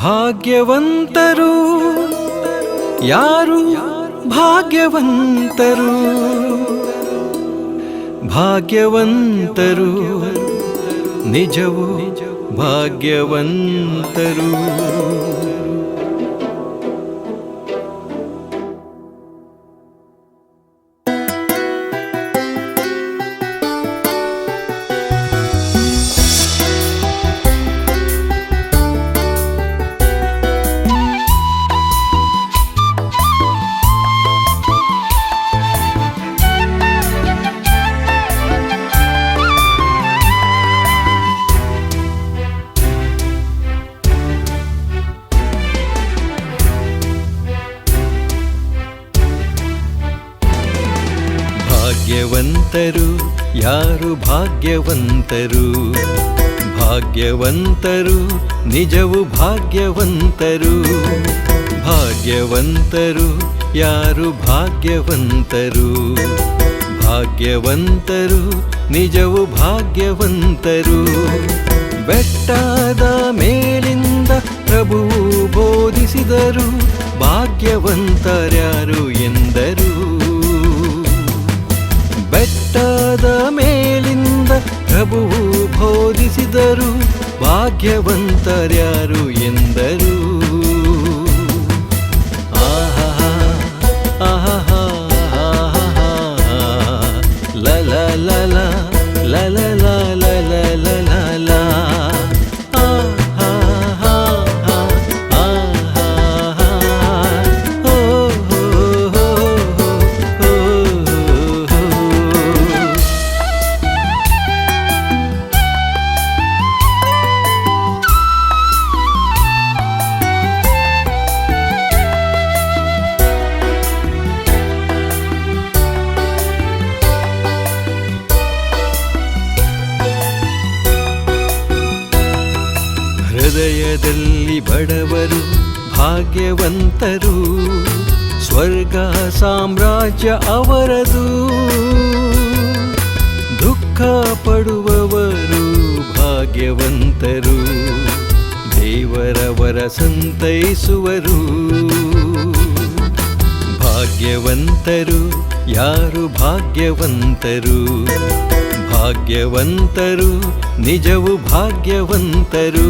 ಭಾಗ್ಯವಂತರು ಯಾರು ಭಾಗ್ಯವಂತರು ಭಾಗ್ಯವಂತರು ನಿಜವು ಭಾಗ್ಯವಂತರು ಭಾಗ್ಯವಂತರು ಯಾರು ಭಾಗ್ಯವಂತರು ಭಾಗ್ಯವಂತರು ನಿಜವು ಭಾಗ್ಯವಂತರು ಭಾಗ್ಯವಂತರು ಯಾರು ಭಾಗ್ಯವಂತರು ಭಾಗ್ಯವಂತರು ನಿಜವು ಭಾಗ್ಯವಂತರು ಬೆಟ್ಟದ ಮೇಲಿಂದ ಪ್ರಭುವು ಬೋಧಿಸಿದರು ಭಾಗ್ಯವಂತರ್ಯಾರು ಎಂದರು ಬೆಟ್ಟದ ಮೇಲಿಂದ ಪ್ರಭುವು ಬೋಧಿಸಿದರು ಭಾಗ್ಯವಂತರ್ಯಾರು ಎಂದರು ಆಹಾ ಆಹಾ ಲಲ ಲಲ ಲಲ ಲಲ ಲಲ ಹೃದಯದಲ್ಲಿ ಬಡವರು ಭಾಗ್ಯವಂತರು ಸ್ವರ್ಗ ಸಾಮ್ರಾಜ್ಯ ಅವರದು ದುಃಖ ಪಡುವವರು ಭಾಗ್ಯವಂತರು ದೇವರವರ ಸಂತೈಸುವರು ಭಾಗ್ಯವಂತರು ಯಾರು ಭಾಗ್ಯವಂತರು ಭಾಗ್ಯವಂತರು ನಿಜವು ಭಾಗ್ಯವಂತರು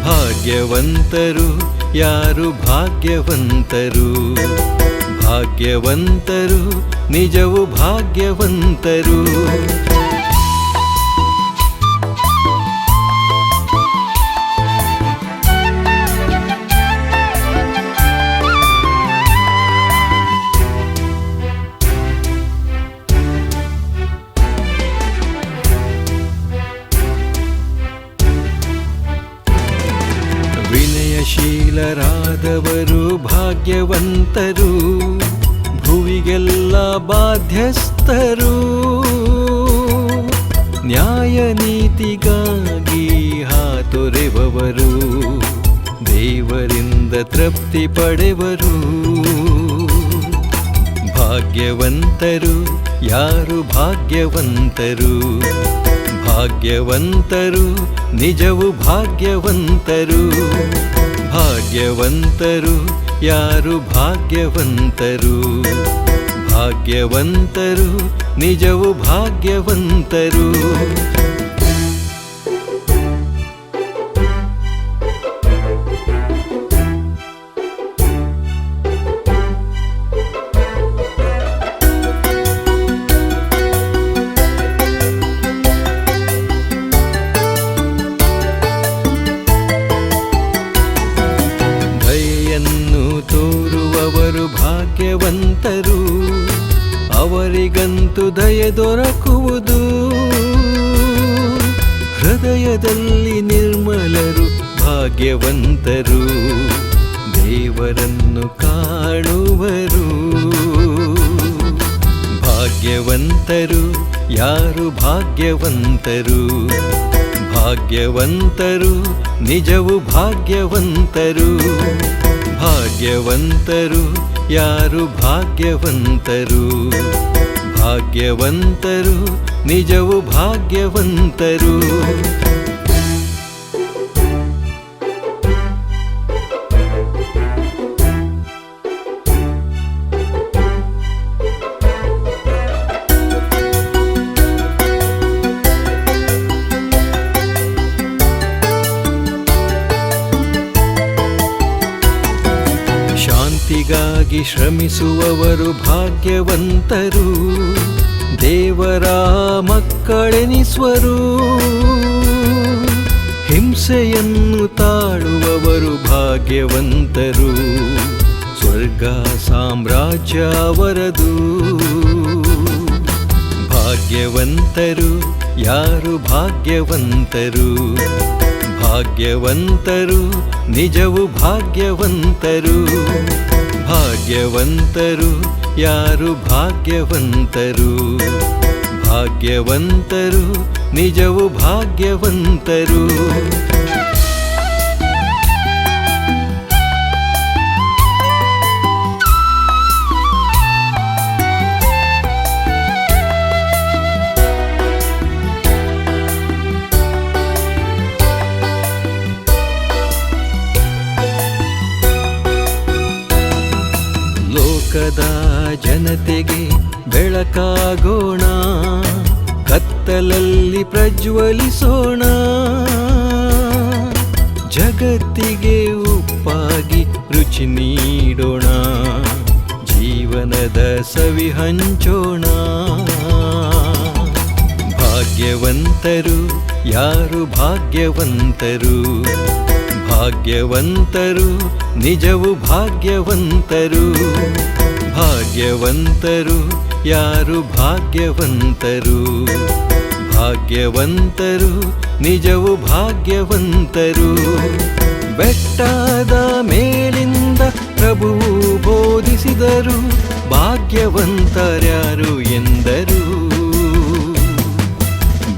ಭಾಗ್ಯವಂತರು ಯಾರು ಭಾಗ್ಯವಂತರು ಭಾಗ್ಯವಂತರು ನಿಜವು ಭಾಗ್ಯವಂತರು ವಿನಯಶೀಲರಾದವರು ಭಾಗ್ಯವಂತರು ಭುವಿಗೆಲ್ಲ ಬಾಧ್ಯಸ್ಥರು ನ್ಯಾಯ ನೀತಿಗಾಗಿ ಹಾತೊರೆಯುವವರು ದೇವರಿಂದ ತೃಪ್ತಿ ಪಡೆವರು ಭಾಗ್ಯವಂತರು ಯಾರು ಭಾಗ್ಯವಂತರು ಭಾಗ್ಯವಂತರು ನಿಜವು ಭಾಗ್ಯವಂತರು ಭಾಗ್ಯವಂತರು ಯಾರು ಭಾಗ್ಯವಂತರು ಭಾಗ್ಯವಂತರು ನಿಜವು ಭಾಗ್ಯವಂತರು ಭಾಗ್ಯವಂತರು ಅವರಿಗಂತೂ ದಯೆ ದೊರಕುವುದು ಹೃದಯದಲ್ಲಿ ನಿರ್ಮಲರು ಭಾಗ್ಯವಂತರು ದೇವರನ್ನು ಕಾಣುವರು ಭಾಗ್ಯವಂತರು ಯಾರು ಭಾಗ್ಯವಂತರು ಭಾಗ್ಯವಂತರು ನಿಜವು ಭಾಗ್ಯವಂತರು ಭಾಗ್ಯವಂತರು ಯಾರು ಭಾಗ್ಯವಂತರು ಭಾಗ್ಯವಂತರು ನಿಜವು ಭಾಗ್ಯವಂತರು ದೇಶಕ್ಕಾಗಿ ಶ್ರಮಿಸುವವರು ಭಾಗ್ಯವಂತರು, ದೇವರ ಮಕ್ಕಳೆನಿಸುವರು. ಹಿಂಸೆಯನ್ನು ತಾಳುವವರು ಭಾಗ್ಯವಂತರು, ಸ್ವರ್ಗ ಸಾಮ್ರಾಜ್ಯ ಅವರದು. ಭಾಗ್ಯವಂತರು ಯಾರು ಭಾಗ್ಯವಂತರು, ಭಾಗ್ಯವಂತರು ನಿಜವು ಭಾಗ್ಯವಂತರು. ಭಾಗ್ಯವಂತರು ಯಾರು ಭಾಗ್ಯವಂತರು, ಭಾಗ್ಯವಂತರು ನಿಜವು ಭಾಗ್ಯವಂತರು. ಲೋಕದ ಜನತೆಗೆ ಬೆಳಕಾಗೋಣ, ಕತ್ತಲಲ್ಲಿ ಪ್ರಜ್ವಲಿಸೋಣ. ಜಗತ್ತಿಗೆ ಉಪ್ಪಾಗಿ ರುಚಿ ನೀಡೋಣ, ಜೀವನದ ಸವಿ ಹಂಚೋಣ. ಭಾಗ್ಯವಂತರು ಯಾರು ಭಾಗ್ಯವಂತರು, ಭಾಗ್ಯವಂತರು ನಿಜವು ಭಾಗ್ಯವಂತರು. ಭಾಗ್ಯವಂತರು ಯಾರು ಭಾಗ್ಯವಂತರು, ಭಾಗ್ಯವಂತರು ನಿಜವು ಭಾಗ್ಯವಂತರು. ಬೆಟ್ಟದ ಮೇಲಿಂದ ಪ್ರಭುವು ಬೋಧಿಸಿದರು, ಭಾಗ್ಯವಂತರ್ಯಾರು ಎಂದರು.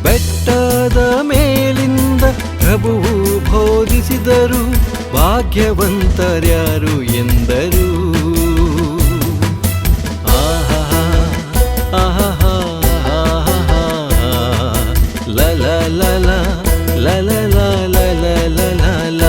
ಬೆಟ್ಟದ ಮೇಲಿಂದ ಪ್ರಭುವು ಬೋಧಿಸಿದರು, ಭಾಗ್ಯವಂತರ್ಯಾರು ಎಂದರು. ಆಹಾ ಆಹಾ ಲಲ ಲಲ ಲಲ ಲಲ ಲಲ ಲಲ.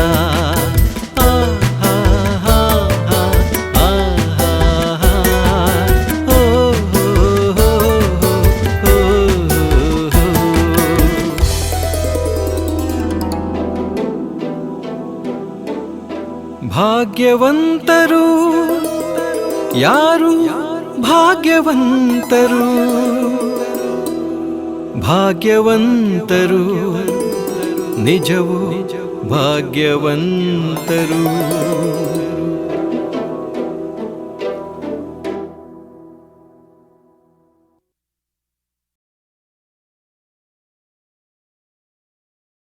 ಭಾಗ್ಯವಂತರು ಯಾರು ಭಾಗ್ಯವಂತರು, ಭಾಗ್ಯವಂತರು ನಿಜವು ಭಾಗ್ಯವಂತರು.